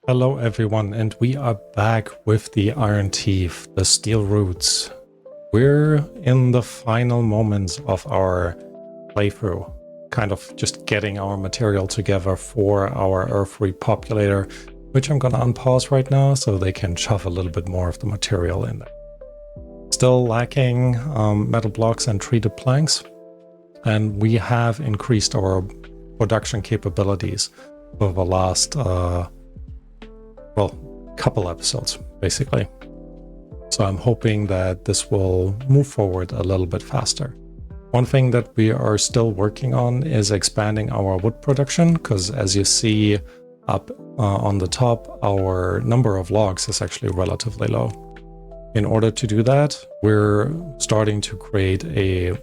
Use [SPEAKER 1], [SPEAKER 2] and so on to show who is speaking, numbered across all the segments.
[SPEAKER 1] Hello everyone, and we are back with the iron teeth, the steel roots. We're in the final moments of our playthrough, kind of just getting our material together for our earth repopulator, which I'm gonna unpause right now so they can shove a little bit more of the material in there. Still lacking metal blocks and treated planks, and we have increased our production capabilities over the last couple episodes, basically. So I'm hoping that this will move forward a little bit faster. One thing that we are still working on is expanding our wood production, because as you see up on the top, our number of logs is actually relatively low. In order to do that, we're starting to create a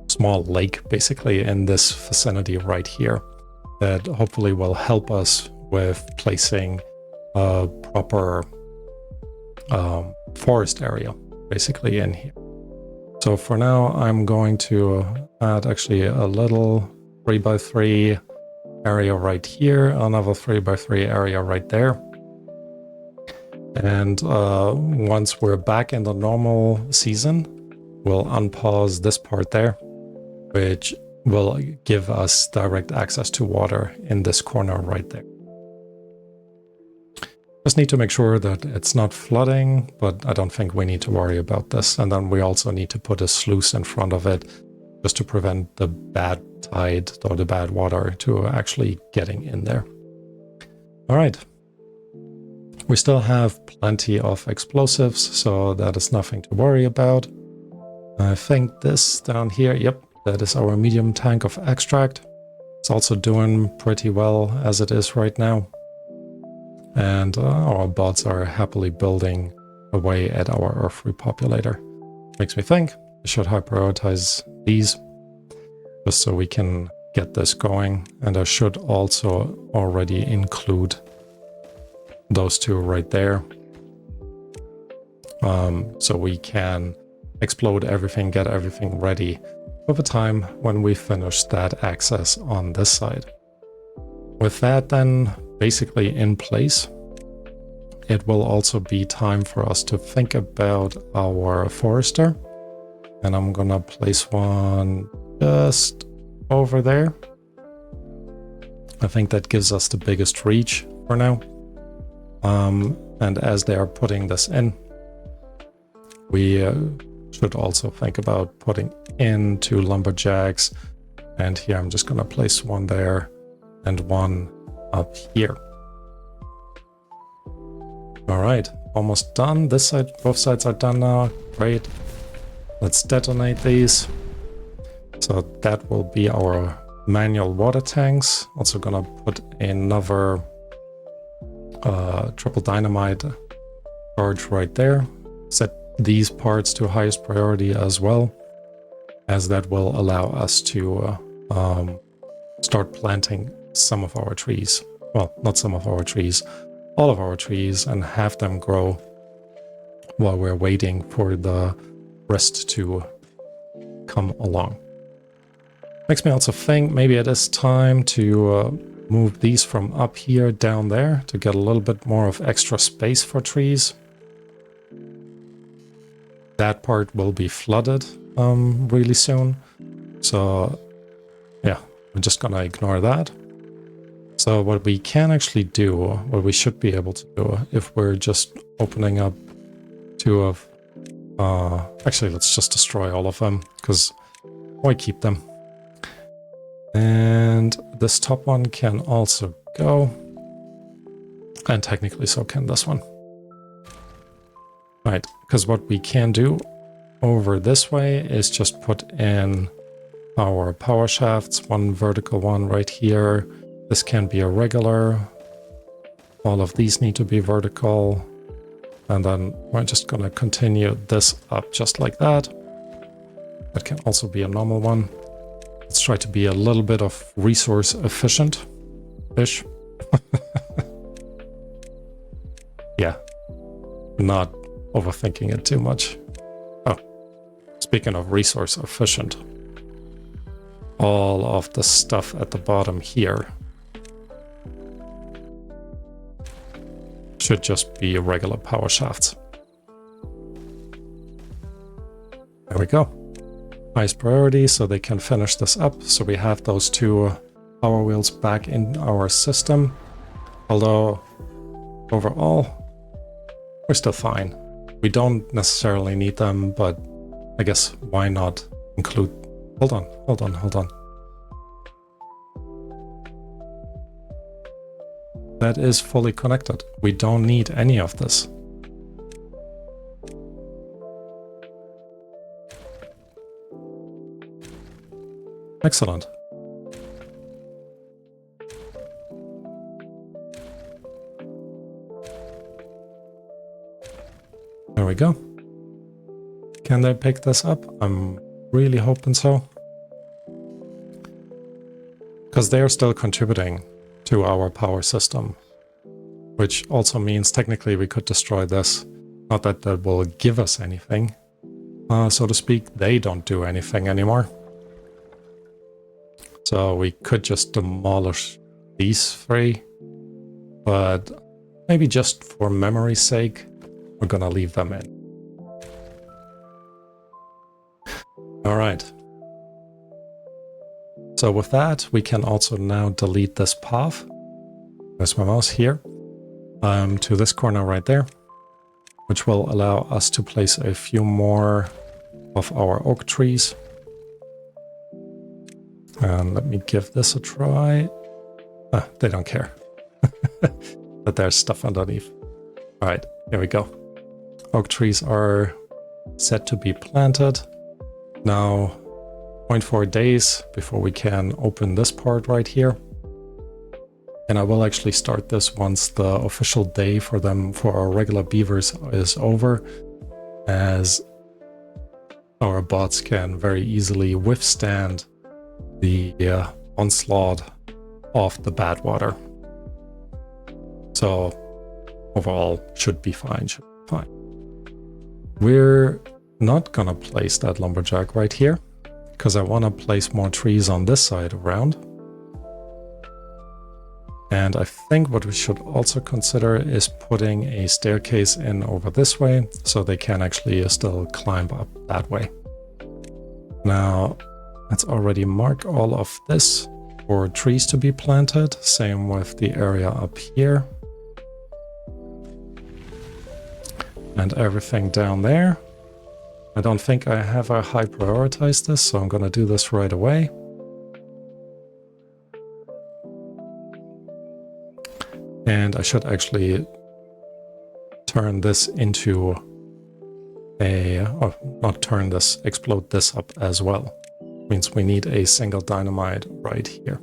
[SPEAKER 1] small lake, basically, in this vicinity right here, that hopefully will help us with placing a proper forest area basically in here. So for now I'm going to add actually a little 3x3 area right here, another 3x3 area right there, and once we're back in the normal season we'll unpause this part there, which will give us direct access to water in this corner right there. Just need to make sure that it's not flooding, but I don't think we need to worry about this. And then we also need to put a sluice in front of it just to prevent the bad tide or the bad water to actually getting in there. All right. We still have plenty of explosives, so that is nothing to worry about. I think this down here, yep, that is our medium tank of extract. It's also doing pretty well as it is right now. And our bots are happily building away at our earth repopulator. Makes me think I should high prioritize these just so we can get this going. And I should also already include those two right there. So we can explode everything, get everything ready for the time when we finish that access on this side. With that then basically in place, it will also be time for us to think about our forester. And I'm gonna place one just over there. I think that gives us the biggest reach for now. And as they are putting this in, we should also think about putting in 2 lumberjacks. And here I'm just gonna place one there and one up here. All right, almost done. This side, both sides are done now. Great. Let's detonate these. So that will be our manual water tanks. Also gonna put another triple dynamite charge right there. Set these parts to highest priority as well, as that will allow us to start planting some of our trees. Well, not some of our trees, all of our trees, and have them grow while we're waiting for the rest to come along. Makes me also think maybe it is time to move these from up here down there to get a little bit more of extra space for trees. That part will be flooded really soon. So yeah, I'm just gonna ignore that. So what we can actually do, what we should be able to do, if we're just opening up 2 of... actually, let's just destroy all of them, because why keep them? And this top one can also go. And technically so can this one. Right, because what we can do over this way is just put in our power shafts, one vertical one right here. This can be a regular. All of these need to be vertical. And then we're just going to continue this up just like that. That can also be a normal one. Let's try to be a little bit of resource efficient-ish. Yeah, not overthinking it too much. Oh, speaking of resource efficient, all of the stuff at the bottom here should just be regular power shafts. There we go. Highest priority, so they can finish this up. So we have those two power wheels back in our system. Although, overall, we're still fine. We don't necessarily need them, but I guess why not include... Hold on. That is fully connected. We don't need any of this. Excellent. There we go. Can they pick this up? I'm really hoping so. Because they are still contributing to our power system. Which also means technically we could destroy this. Not that that will give us anything. So to speak, they don't do anything anymore. So we could just demolish these three. But maybe just for memory's sake, we're gonna leave them in. Alright. So with that, we can also now delete this path. There's my mouse here. To this corner right there. Which will allow us to place a few more of our oak trees. And let me give this a try. They don't care. But there's stuff underneath. Alright, here we go. Oak trees are set to be planted. Now, 0.4 days before we can open this part right here. And I will actually start this once the official day for them, for our regular beavers, is over. As our bots can very easily withstand the onslaught of the bad water. So overall should be fine. We're not gonna place that lumberjack right here because I want to place more trees on this side around. And I think what we should also consider is putting a staircase in over this way so they can actually still climb up that way. Now, let's already mark all of this for trees to be planted. Same with the area up here. And everything down there. I don't think I have a high prioritized this, so I'm gonna do this right away. And I should actually turn this into a, or not turn this, explode this up as well. Means we need a single dynamite right here.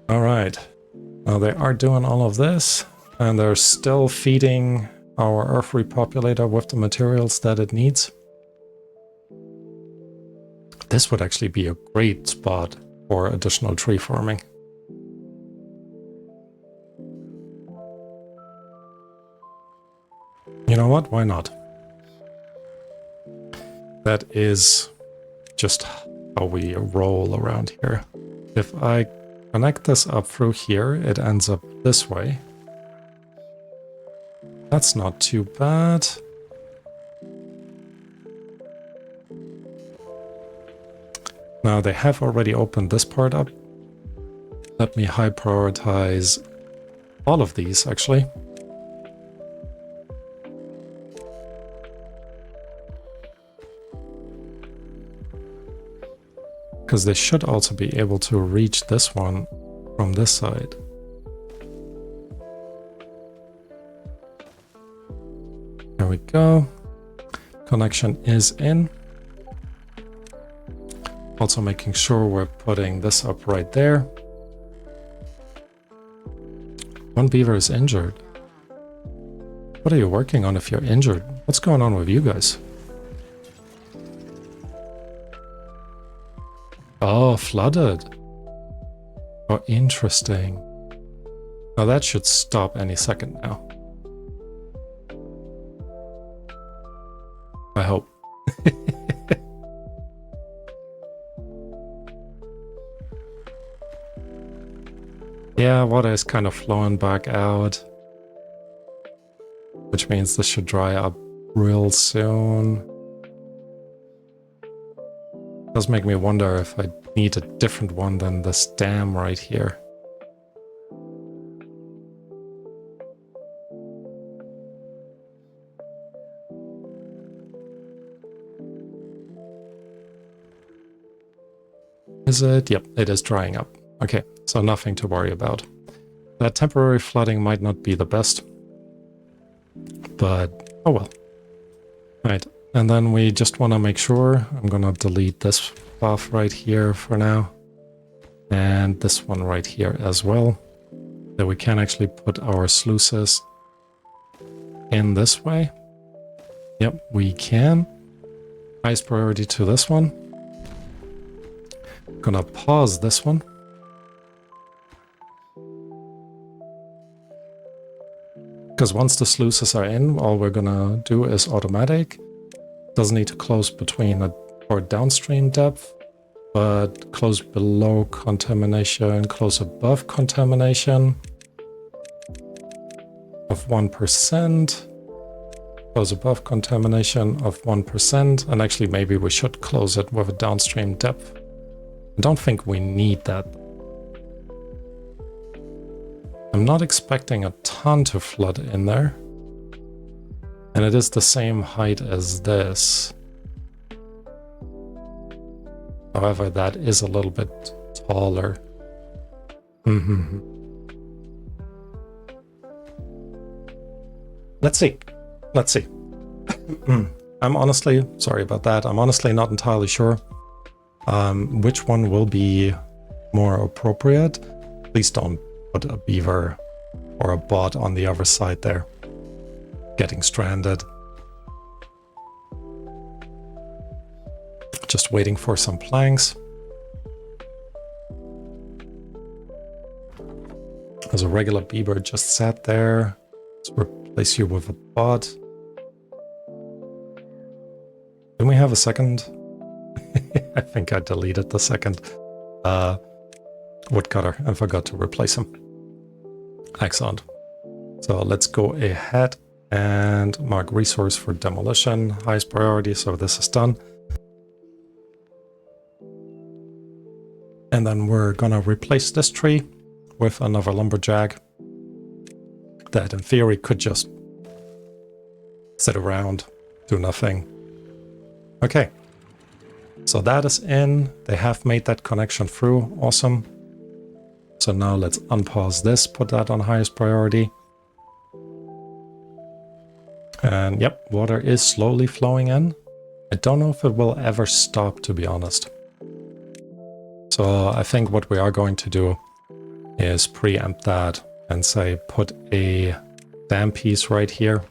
[SPEAKER 1] All right, now they are doing all of this and they're still feeding our earth repopulator with the materials that it needs. This would actually be a great spot for additional tree farming. You know what? Why not? That is just how we roll around here. If I connect this up through here, it ends up this way. That's not too bad. Now they have already opened this part up. Let me high prioritize all of these actually. Because they should also be able to reach this one from this side. There we go. Connection is in. Also making sure we're putting this up right there. One beaver is injured. What are you working on if you're injured? What's going on with you guys? Oh, flooded. Oh, interesting. Now that should stop any second now. I hope. Yeah, water is kind of flowing back out, which means this should dry up real soon. Does make me wonder if I need a different one than this dam right here. Is it? Yep, it is drying up. Okay, so nothing to worry about. That temporary flooding might not be the best, but oh well. Right, and then we just want to make sure, I'm gonna delete this path right here for now, and this one right here as well, that we can actually put our sluices in this way. Yep, we can. Highest priority to this one. Gonna pause this one. Because once the sluices are in, all we're gonna do is automatic. Doesn't need to close between or downstream depth, but close below contamination, close above contamination of 1%. Close above contamination of 1%. And actually maybe we should close it with a downstream depth. I don't think we need that. I'm not expecting a ton to flood in there. And it is the same height as this. However, that is a little bit taller. Let's see. Let's see. I'm honestly, sorry about that. I'm honestly not entirely sure which one will be more appropriate. Please don't put a beaver or a bot on the other side there, getting stranded. Just waiting for some planks. There's a regular beaver just sat there. Let's replace you with a bot. Didn't we have a second? I think I deleted the second woodcutter and forgot to replace him. Excellent. So let's go ahead and mark resource for demolition, highest priority, so this is done. And then we're gonna replace this tree with another lumberjack that in theory could just sit around, do nothing. Okay, so that is in. They have made that connection through. Awesome. So now let's unpause this, put that on highest priority. And yep, water is slowly flowing in. I don't know if it will ever stop, to be honest. So I think what we are going to do is preempt that and say put a dam piece right here.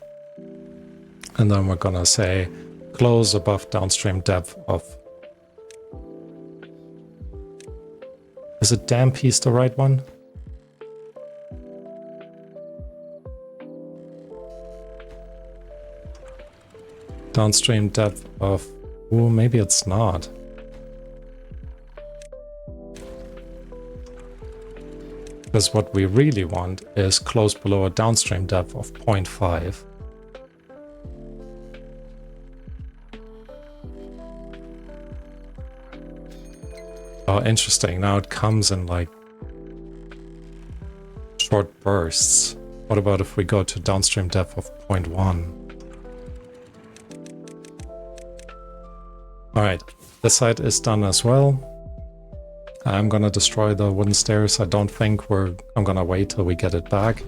[SPEAKER 1] And then we're gonna say close above downstream depth of... Is a dam piece the right one? Downstream depth of... Oh, maybe it's not. Because what we really want is close below a downstream depth of 0.5. Oh, interesting. Now it comes in like short bursts. What about if we go to downstream depth of 0.1? Alright, this side is done as well. I'm gonna destroy the wooden stairs. I don't think I'm gonna wait till we get it back.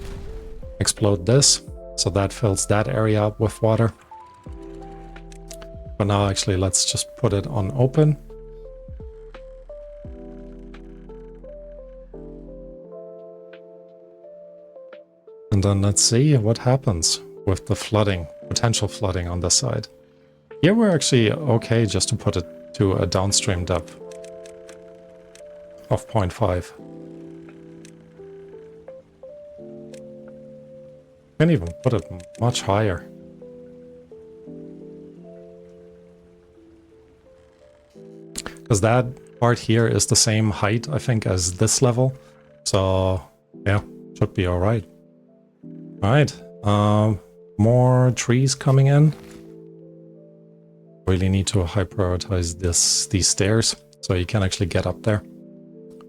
[SPEAKER 1] Explode this, so that fills that area up with water. But now actually let's just put it on open. And then let's see what happens with the flooding, potential flooding on this side. Here we're actually okay just to put it to a downstream depth of 0.5. Can even put it much higher. Because that part here is the same height, I think, as this level. So Yeah, should be all right. All right. More trees coming in. Really need to high prioritize these stairs so you can actually get up there.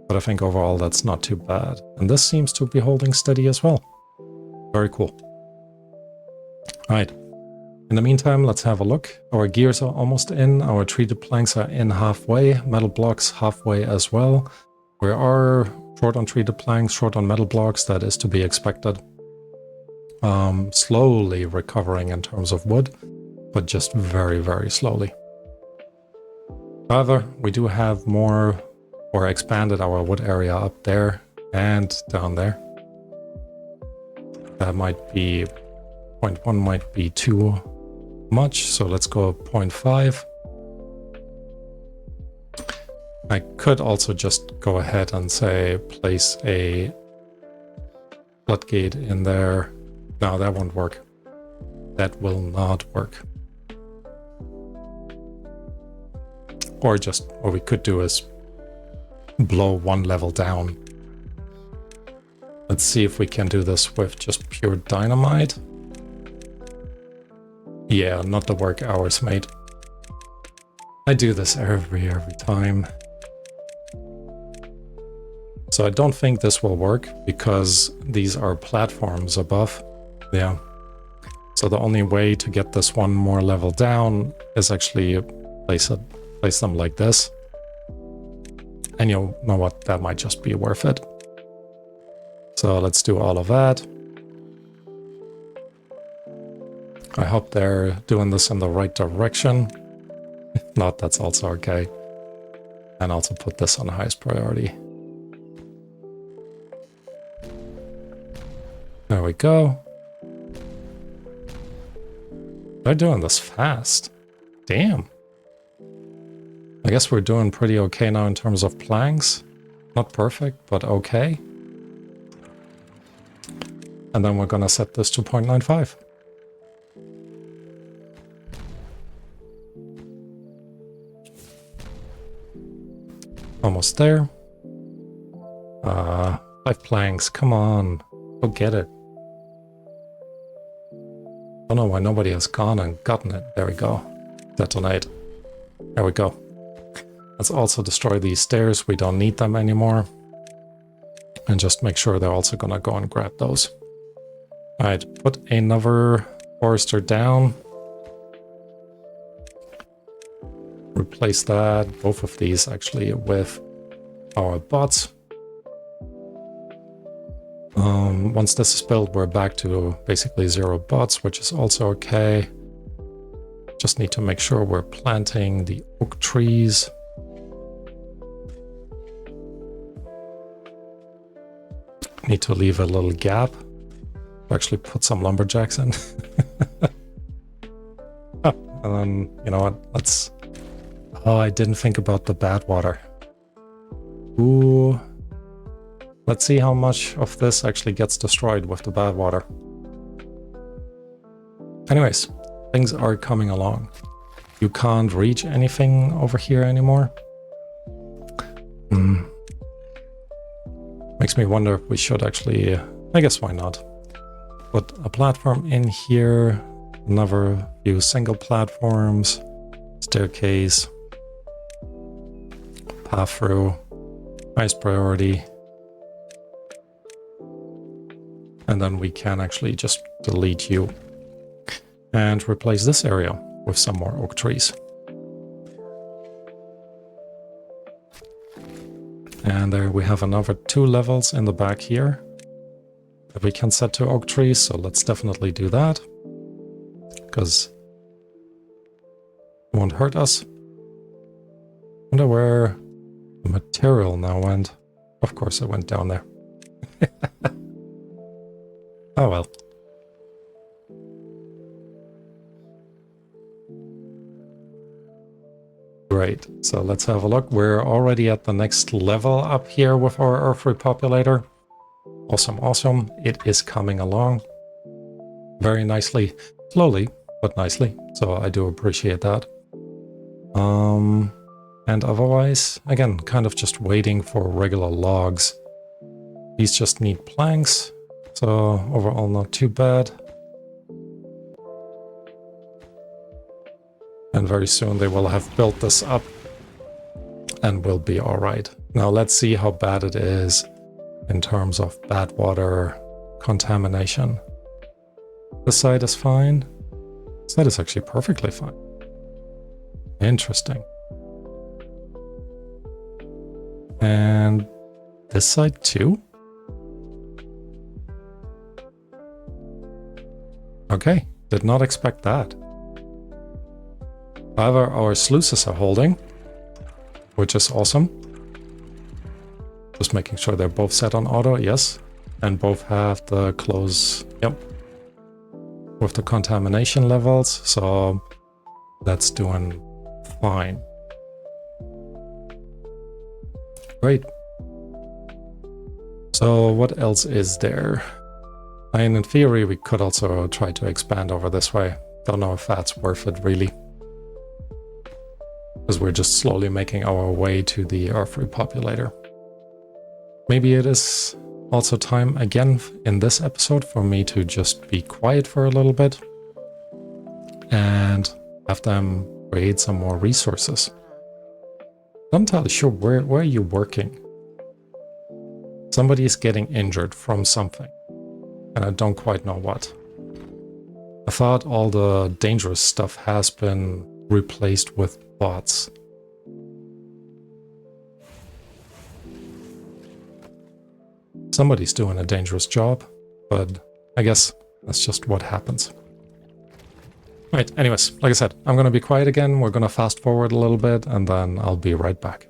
[SPEAKER 1] But I think overall that's not too bad. And this seems to be holding steady as well. Very cool. All right. In the meantime, let's have a look. Our gears are almost in. Our treated planks are in halfway. Metal blocks halfway as well. We are short on treated planks, short on metal blocks. That is to be expected. Slowly recovering in terms of wood, but just very, very slowly. However, we do have more, or expanded our wood area up there and down there. That might be 0.1 might be too much, so let's go 0.5. I could also just go ahead and say place a floodgate in there. No, that won't work. That will not work. Or just what we could do is blow one level down. Let's see if we can do this with just pure dynamite. Yeah, not the work hours, mate. I do this every time. So I don't think this will work because these are platforms above. Yeah. So the only way to get this one more level down is actually place them like this. And you'll know what, that might just be worth it. So let's do all of that. I hope they're doing this in the right direction. If not, that's also okay. And also put this on the highest priority. There we go. They're doing this fast. Damn. I guess we're doing pretty okay now in terms of planks. Not perfect, but okay. And then we're gonna set this to 0.95. Almost there. 5 planks, come on. Go get it. I don't know why nobody has gone and gotten it. There we go. Detonate. There we go. Let's also destroy these stairs. We don't need them anymore. And just make sure they're also gonna go and grab those. Alright, put another forester down. Replace that, both of these actually, with our bots. Once this is built, we're back to basically 0 bots, which is also okay. Just need to make sure we're planting the oak trees. Need to leave a little gap. Actually put some lumberjacks in. And then, you know what, let's... Oh, I didn't think about the bad water. Ooh. Let's see how much of this actually gets destroyed with the bad water. Anyways, things are coming along. You can't reach anything over here anymore. Makes me wonder if we should actually... I guess why not? Put a platform in here. Another few single platforms. Staircase. Path through. Highest priority. And then we can actually just delete you and replace this area with some more oak trees. And there we have another 2 levels in the back here that we can set to oak trees, so let's definitely do that, because it won't hurt us. Wonder where the material now went. Of course it went down there. Oh well. Great, so let's have a look. We're already at the next level up here with our earth repopulator. Awesome, awesome. It is coming along very nicely. Slowly, but nicely. So I do appreciate that. And otherwise, again, kind of just waiting for regular logs These just need planks, so overall not too bad. And very soon they will have built this up and will be all right. Now let's see how bad it is in terms of bad water contamination. This side is fine. This side is actually perfectly fine. Interesting. And this side too? Okay, did not expect that. However, our sluices are holding, which is awesome. Just making sure they're both set on auto, yes. And both have the close, yep, with the contamination levels, so that's doing fine. Great. So what else is there? I mean, in theory, we could also try to expand over this way. Don't know if that's worth it, really. Because we're just slowly making our way to the Earth repopulator. Maybe it is also time again in this episode for me to just be quiet for a little bit and have them create some more resources. I'm not entirely sure where are you working? Somebody is getting injured from something, and I don't quite know what. I thought all the dangerous stuff has been replaced with bots. Somebody's doing a dangerous job, but I guess that's just what happens. Right, anyways, like I said, I'm gonna be quiet again, we're gonna fast forward a little bit, and then I'll be right back.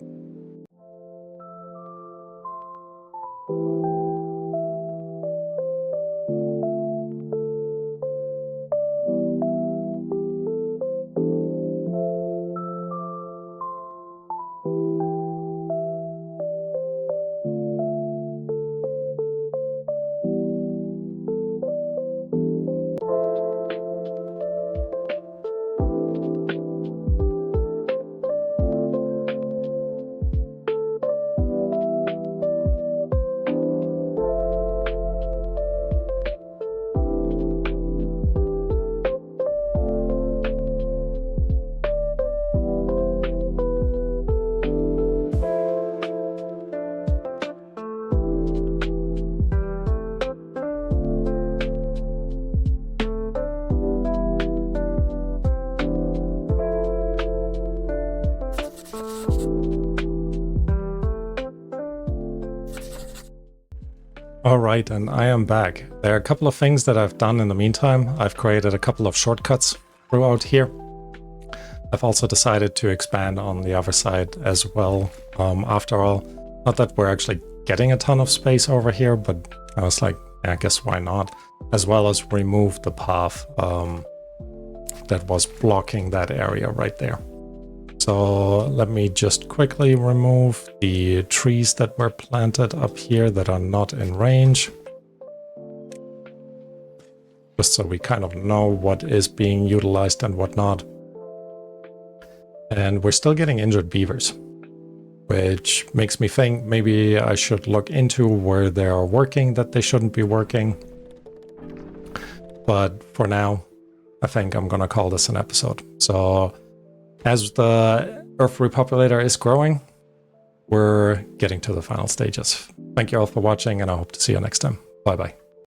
[SPEAKER 1] Alright, and I am back. There are a couple of things that I've done in the meantime. I've created a couple of shortcuts throughout here. I've also decided to expand on the other side as well. After all, not that we're actually getting a ton of space over here, but I was like, yeah, I guess why not? As well as remove the path that was blocking that area right there. So let me just quickly remove the trees that were planted up here that are not in range. Just so we kind of know what is being utilized and what not. And we're still getting injured beavers, which makes me think maybe I should look into where they are working that they shouldn't be working. But for now, I think I'm gonna call this an episode. So as the Earth repopulator is growing, we're getting to the final stages. Thank you all for watching, and I hope to see you next time. Bye bye.